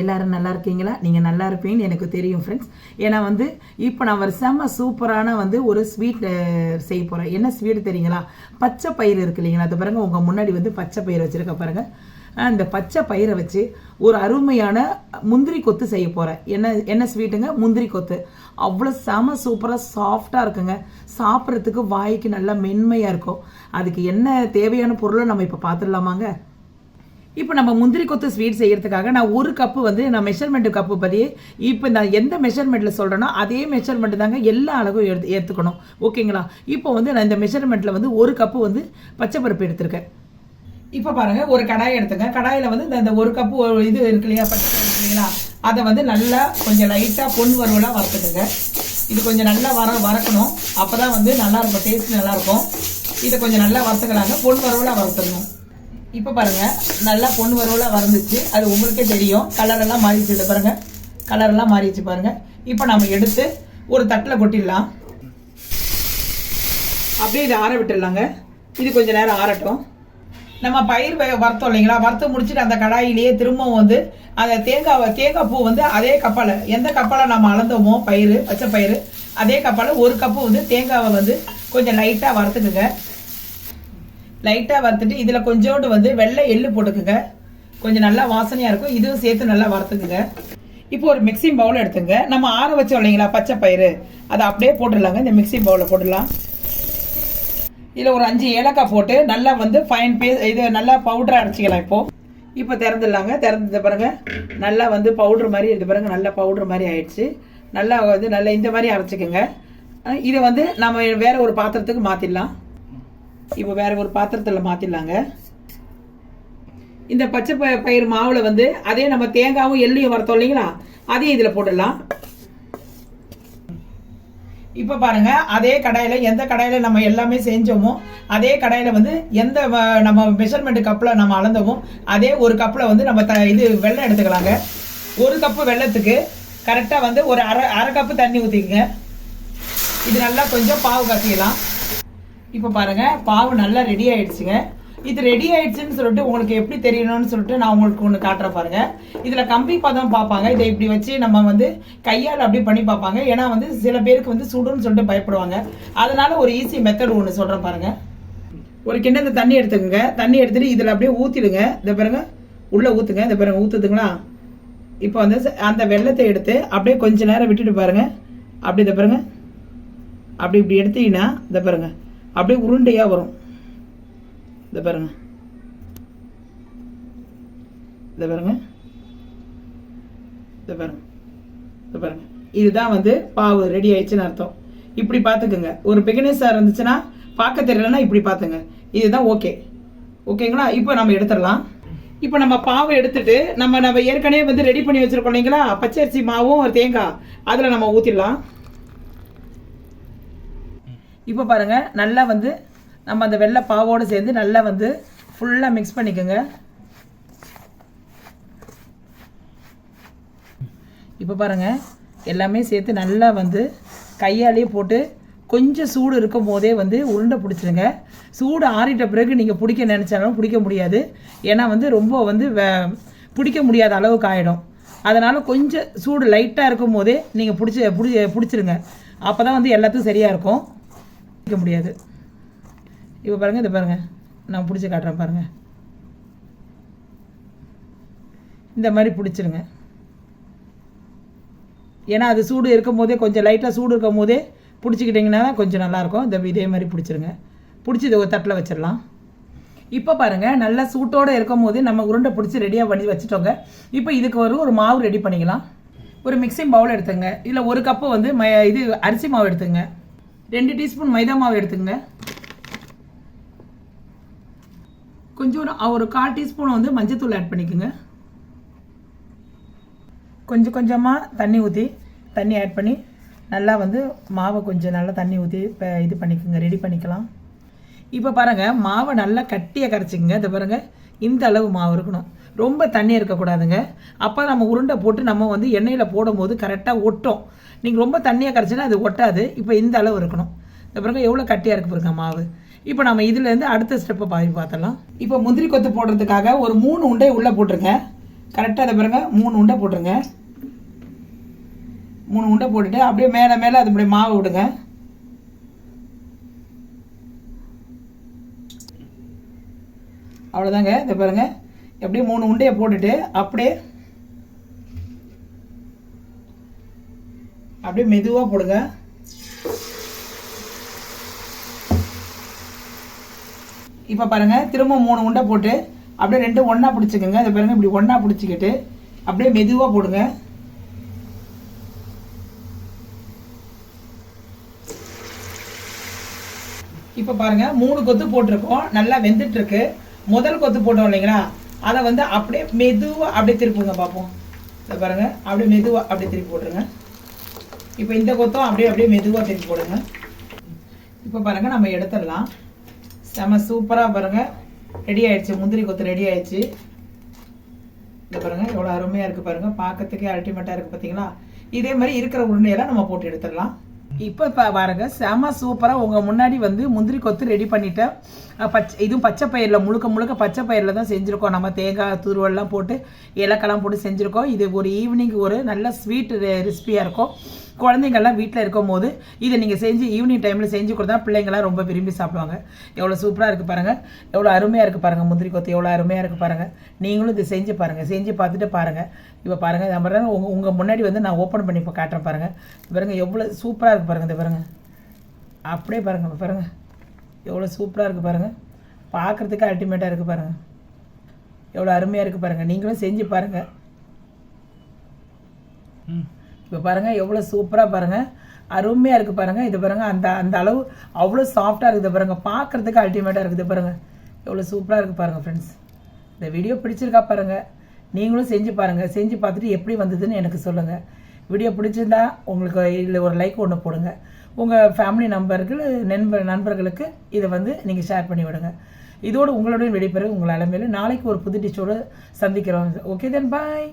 எல்லாரும் நல்லா இருக்கீங்களா? நீங்கள் நல்லா இருப்பீங்கன்னு எனக்கு தெரியும் ஃப்ரெண்ட்ஸ். ஏன்னா வந்து இப்போ நான் ஒரு செம்ம சூப்பரான வந்து ஒரு ஸ்வீட் செய்ய போகிறேன். என்ன ஸ்வீட் தெரியுங்களா? பச்சை பயிறு இருக்கு இல்லைங்களா? அது பாருங்கள், உங்கள் முன்னாடி வந்து பச்சை பயிறு வச்சுருக்க பாருங்கள். இந்த பச்சை பயிரை வச்சு ஒரு அருமையான முந்திரி கொத்து செய்ய போகிறேன். என்ன ஸ்வீட்டுங்க? முந்திரி கொத்து. அவ்வளோ செம சூப்பராக சாஃப்டாக இருக்குங்க. சாப்பிட்றதுக்கு வாய்க்கு நல்லா மென்மையாக இருக்கும். அதுக்கு என்ன தேவையான பொருளை நம்ம இப்போ பார்த்துடலாமாங்க? இப்போ நம்ம முந்திரி கொத்து ஸ்வீட் செய்யறதுக்காக நான் ஒரு கப்பு வந்து நான் மெஷர்மெண்ட் கப்பு பற்றி இப்போ நான் எந்த மெஷர்மெண்ட்டில் சொல்கிறேனோ அதே மெஷர்மெண்ட் தாங்க எல்லா அளவும் எடுத்துக்கணும். ஓகேங்களா? இப்போ வந்து நான் இந்த மெஷர்மெண்ட்டில் வந்து ஒரு கப்பு வந்து பச்சை பருப்பு எடுத்திருக்கேன். இப்போ பாருங்க, ஒரு கடாயை எடுத்துங்க. கடாயில் வந்து இந்த ஒரு கப்பு இது இருக்கு இல்லையா, பச்சை பருப்பு இருக்கு இல்லைங்களா, அதை வந்து நல்லா கொஞ்சம் லைட்டாக பொன் வறுவலாக வறுத்துக்குங்க. இது கொஞ்சம் நல்லா வறுக்கணும். அப்போ தான் வந்து நல்லாயிருக்கும், டேஸ்ட் நல்லாயிருக்கும். இதை கொஞ்சம் நல்லா வறுத்துக்கலாங்க, பொன் வறுவலாக வறுத்துக்கணும். இப்போ பாருங்க, நல்லா பொன் வறுவலாக வறுந்துச்சு. அது உங்களுக்கே தெரியும், கலரெல்லாம் மாறிடுச்சு. இதை பாருங்க, கலரெல்லாம் மாறிடுச்சு பாருங்க. இப்போ நம்ம எடுத்து ஒரு தட்டில் கொட்டிடலாம். அப்படியே இதை ஆற விட்டுடலாங்க. இது கொஞ்சம் நேரம் ஆறட்டும். நம்ம பயிர் வறுத்தோம் இல்லைங்களா, வறுத்து முடிச்சுட்டு அந்த கடாயிலேயே திரும்பவும் வந்து அந்த தேங்காய் பூ வந்து அதே கப்பால், எந்த கப்பால் நம்ம அளந்தோமோ பச்சை பயிறு, அதே கப்பால் ஒரு கப்பு வந்து தேங்காவை வந்து கொஞ்சம் லைட்டாக வறுத்துக்குங்க. லைட்டாக வறுத்துட்டு இதில் கொஞ்சோண்டு வந்து வெள்ளை எள்ளு போட்டுக்குங்க. கொஞ்சம் நல்லா வாசனையாக இருக்கும். இதுவும் சேர்த்து நல்லா வறுத்துக்குங்க. இப்போ ஒரு மிக்சிங் பவுல் எடுத்துங்க. நம்ம ஆற வச்சோம் இல்லைங்களா பச்சை பயிறு, அதை அப்படியே போட்டுடலாங்க. இந்த மிக்சிங் பவுலில் போட்டுடலாம். இதில் ஒரு 5 ஏலக்காய் போட்டு நல்லா வந்து ஃபைன் இது நல்லா பவுடராக அரைச்சிக்கலாம். இப்போ திறந்துடலாங்க. திறந்து பாருங்க, நல்லா வந்து பவுட்ரு மாதிரி இது பாருங்க, நல்லா பவுட்ரு மாதிரி ஆயிடுச்சு. நல்லா வந்து நல்லா இந்த மாதிரி அரைச்சிக்கோங்க. இதை வந்து நம்ம வேற ஒரு பாத்திரத்துக்கு மாற்றிடலாம். இப்போ வேற ஒரு பாத்திரத்தில் மாற்றிடலாங்க. இந்த பச்சை பயிர் மாவில் வந்து அதே நம்ம தேங்காயும் எள்ளையும் வறுத்தோம் இல்லைங்களா, அதையும் இதில் போட்டுடலாம். இப்போ பாருங்க, அதே கடாயில், எந்த கடாயில் நம்ம எல்லாமே செஞ்சோமோ அதே கடாயில் வந்து எந்த நம்ம மெஷர்மெண்ட் கப்பில் நம்ம அளந்தோமோ அதே ஒரு கப்பில் வந்து நம்ம இது வெள்ளம் எடுத்துக்கலாங்க. ஒரு கப்பு வெள்ளத்துக்கு கரெக்டாக வந்து ஒரு அரை கப்பு தண்ணி ஊற்றிக்குங்க. இது நல்லா கொஞ்சம் பாவு காய்ச்சிக்கலாம். இப்போ பாருங்க, பாவு நல்லா ரெடி ஆயிடுச்சுங்க. இது ரெடி ஆயிடுச்சுன்னு சொல்லிட்டு உங்களுக்கு எப்படி தெரியணும்னு சொல்லிட்டு நான் உங்களுக்கு ஒன்று காட்டுற பாருங்க. இதில் கம்பி பதம் பார்ப்பாங்க. இதை இப்படி வச்சு நம்ம வந்து கையால் அப்படி பண்ணி பார்ப்பாங்க. ஏன்னா வந்து சில பேருக்கு வந்து சுடுன்னு சொல்லிட்டு பயப்படுவாங்க. அதனால ஒரு ஈஸி மெத்தட் ஒன்று சொல்கிறேன் பாருங்க. ஒரு கிண்ணத்தை தண்ணி எடுத்துக்கோங்க. தண்ணி எடுத்துட்டு இதில் அப்படியே ஊற்றிடுங்க. இதை பாருங்க, உள்ளே ஊற்றுங்க. இதை பாருங்க, ஊற்றுதுங்களா? இப்போ வந்து அந்த வெள்ளத்தை எடுத்து அப்படியே கொஞ்ச நேரம் விட்டுட்டு பாருங்க. அப்படி இதை பாருங்க, அப்படி இப்படி எடுத்தீங்கன்னா இதை பாருங்க, அப்படியே உருண்டையாக வரும். இதை பாருங்க, இதை பாருங்க, இதை பாருங்க, இதை பாருங்க. இதுதான் வந்து பாவு ரெடி ஆயிடுச்சுன்னு அர்த்தம். இப்படி பார்த்துக்குங்க. ஒரு பிகினர்ஸாக இருந்துச்சுன்னா பார்க்க தெரியலன்னா இப்படி பார்த்துங்க. இதுதான் ஓகே. ஓகேங்களா? இப்போ நம்ம எடுத்துடலாம். இப்போ நம்ம பாவை எடுத்துட்டு நம்ம ஏற்கனவே வந்து ரெடி பண்ணி வச்சிருக்கோம் இல்லைங்களா, பச்சரிசி மாவும் தேங்காய், அதில் நம்ம ஊற்றிடலாம். இப்போ பாருங்க, நல்லா வந்து நம்ம அந்த வெள்ளை பாவோடு சேர்ந்து நல்லா வந்து ஃபுல்லாக மிக்ஸ் பண்ணிக்கோங்க. இப்போ பாருங்கள், எல்லாமே சேர்த்து நல்லா வந்து கையாலேயே போட்டு கொஞ்சம் சூடு இருக்கும் போதே வந்து உருண்டை பிடிச்சிருங்க. சூடு ஆறிட்ட பிறகு நீங்கள் பிடிக்க நினச்சாலும் பிடிக்க முடியாது. ஏன்னா வந்து ரொம்ப வந்து பிடிக்க முடியாத அளவுக்கு ஆகிடும். அதனால் கொஞ்சம் சூடு லைட்டாக இருக்கும் போதே நீங்கள் பிடிச்சிருங்க. அப்போ தான் வந்து எல்லாத்துக்கும் சரியாக இருக்கும். பிடிக்க முடியாது. இப்போ பாருங்கள், இதை பாருங்கள், நான் பிடிச்சி காட்டுறேன் பாருங்கள். இந்த மாதிரி பிடிச்சிருங்க. ஏன்னா அது சூடு இருக்கும் போதே, கொஞ்சம் லைட்டாக சூடு இருக்கும் போதே பிடிச்சிக்கிட்டிங்கன்னா கொஞ்சம் நல்லாயிருக்கும். இதே மாதிரி பிடிச்சிருங்க. பிடிச்சி இதை ஒரு தட்டில் வச்சிடலாம். இப்போ பாருங்கள், நல்லா சூட்டோடு இருக்கும் போதே நம்ம உருண்டை பிடிச்சி ரெடியாக பண்ணி வச்சுட்டோங்க. இப்போ இதுக்கு ஒரு மாவு ரெடி பண்ணிக்கலாம். ஒரு மிக்சிங் பவுல் எடுத்துங்க. இதில் ஒரு கப்பு வந்து இது அரிசி மாவு எடுத்துங்க. 2 டீஸ்பூன் மைதா மாவு எடுத்துங்க. கொஞ்சம் ஒரு 1/4 டீஸ்பூன் வந்து மஞ்சத்தூள் ஆட் பண்ணிக்கோங்க. கொஞ்சமாக தண்ணி ஆட் பண்ணி நல்லா வந்து மாவை கொஞ்சம் நல்லா தண்ணி ஊற்றி இது பண்ணிக்கோங்க, ரெடி பண்ணிக்கலாம். இப்போ பாருங்கள், மாவை நல்லா கட்டியாக கரைச்சிக்கோங்க. இதை பாருங்கள், இந்த அளவு மாவு இருக்கணும். ரொம்ப தண்ணி இருக்கக்கூடாதுங்க. அப்போ நம்ம உருண்டை போட்டு நம்ம வந்து எண்ணெயில் போடும்போது கரெக்டாக ஒட்டும். நீங்கள் ரொம்ப தண்ணியாக கரைச்சினா அது ஒட்டாது. இப்போ இந்த அளவு இருக்கணும். இந்த பாருங்க, எவ்வளோ கட்டியாக இருக்கு பாருங்க மாவு. இப்போ நம்ம இதுலேருந்து அடுத்த ஸ்டெப்பை பார்த்தலாம். இப்போ முந்திரி கொத்து போடுறதுக்காக ஒரு 3 உண்டை உள்ளே போட்டுருங்க. கரெக்டாக அதை பாருங்க 3 உண்டை போட்டுருங்க. 3 உண்டை போட்டுட்டு அப்படியே மேலே மேலே அது அப்படியே மாவு விடுங்க. அவ்வளோதாங்க. இதை பாருங்க எப்படியே 3 உண்டையை போட்டுட்டு அப்படியே மெதுவாக போடுங்க. இப்போ பாருங்க திரும்ப 3 உண்டை போட்டு அப்படியே 2 ஒன்றா பிடிச்சிக்கோங்க. இதை பாருங்க இப்படி ஒன்றா பிடிச்சிக்கிட்டு அப்படியே மெதுவாக போடுங்க. இப்போ பாருங்க 3 கொத்து போட்டிருக்கோம், நல்லா வெந்துட்டு இருக்கு. முதல் கொத்து போட்டோம் இல்லைங்களா, அதை வந்து அப்படியே மெதுவாக அப்படியே திருப்புங்க பார்ப்போம். இதை பாருங்க அப்படியே மெதுவாக அப்படியே திருப்பி போட்டுருங்க. இப்போ இந்த கொத்தும் அப்படியே மெதுவாக திருப்பி போடுங்க. இப்போ பாருங்க நம்ம எடுத்துடலாம். செம சூப்பராக பாருங்க ரெடி ஆயிடுச்சு. முந்திரி கொத்து ரெடி ஆயிடுச்சு. இதை பாருங்க எவ்வளோ அருமையாக இருக்குது பாருங்க, பார்க்கறதுக்கே அல்டிமேட்டாக இருக்குது பார்த்தீங்களா. இதே மாதிரி இருக்கிற உருண்டையெல்லாம் நம்ம போட்டு எடுத்துடலாம். இப்போ பாருங்க செம சூப்பராக உங்கள் முன்னாடி வந்து முந்திரி கொத்து ரெடி பண்ணிட்டேன். இதுவும் பச்சை பயிரில் முழுக்க பச்சை பயிரில் தான் செஞ்சுருக்கோம். நம்ம தேங்காய் துருவெல்லாம் போட்டு ஏலக்காய்லாம் போட்டு செஞ்சுருக்கோம். இது ஒரு ஈவினிங் ஒரு நல்ல ஸ்வீட் ரெசிபியாக இருக்கும். குழந்தைங்கள்லாம் வீட்டில் இருக்கும் போது இதை நீங்கள் செஞ்சு ஈவினிங் டைமில் செஞ்சு கொடுத்தா பிள்ளைங்களாம் ரொம்ப விரும்பி சாப்பிடுவாங்க. எவ்வளோ சூப்பராக இருக்குது பாருங்கள், எவ்வளோ அருமையாக இருக்குது பாருங்கள். முந்திரி கொத்து எவ்வளோ அருமையாக இருக்குது பாருங்கள். நீங்களும் இதை செஞ்சு பாருங்கள், செஞ்சு பார்த்துட்டு பாருங்கள். இப்போ பாருங்கள் நம்ம பாருங்கள் உங்கள் முன்னாடி வந்து நான் ஓப்பன் பண்ணி இப்போ காட்டுறேன் பாருங்கள். பாருங்கள் எவ்வளோ சூப்பராக இருக்குது பாருங்கள். இதை பாருங்கள் அப்படியே பாருங்கள் பாருங்கள் எவ்வளோ சூப்பராக இருக்குது பாருங்கள், பார்க்குறதுக்கு அல்டிமேட்டாக இருக்குது பாருங்கள். எவ்வளோ அருமையாக இருக்குது பாருங்கள், நீங்களும் செஞ்சு பாருங்கள். இப்போ பாருங்கள் எவ்வளோ சூப்பராக பாருங்கள், அருமையாக இருக்குது பாருங்கள். இது பாருங்கள் அந்த அளவு அவ்வளோ சாஃப்டாக இருக்குது பாருங்கள், பார்க்குறதுக்கு அல்டிமேட்டாக இருக்குது பாருங்கள். எவ்வளோ சூப்பராக இருக்குது பாருங்கள் ஃப்ரெண்ட்ஸ். இந்த வீடியோ பிடிச்சிருக்கா பாருங்கள், நீங்களும் செஞ்சு பாருங்கள். செஞ்சு பார்த்துட்டு எப்படி வந்ததுன்னு எனக்கு சொல்லுங்கள். வீடியோ பிடிச்சிருந்தா உங்களுக்கு இதில் ஒரு லைக் ஒன்று போடுங்க. உங்கள் ஃபேமிலி நண்பர்களுக்கு இதை வந்து நீங்கள் ஷேர் பண்ணி விடுங்க. இதோடு உங்களுடைய விடைபெற உங்கள் அலமையில் நாளைக்கு ஒரு புது டிஷ்ஷோடு சந்திக்கிறோம். ஓகே தென் பாய்.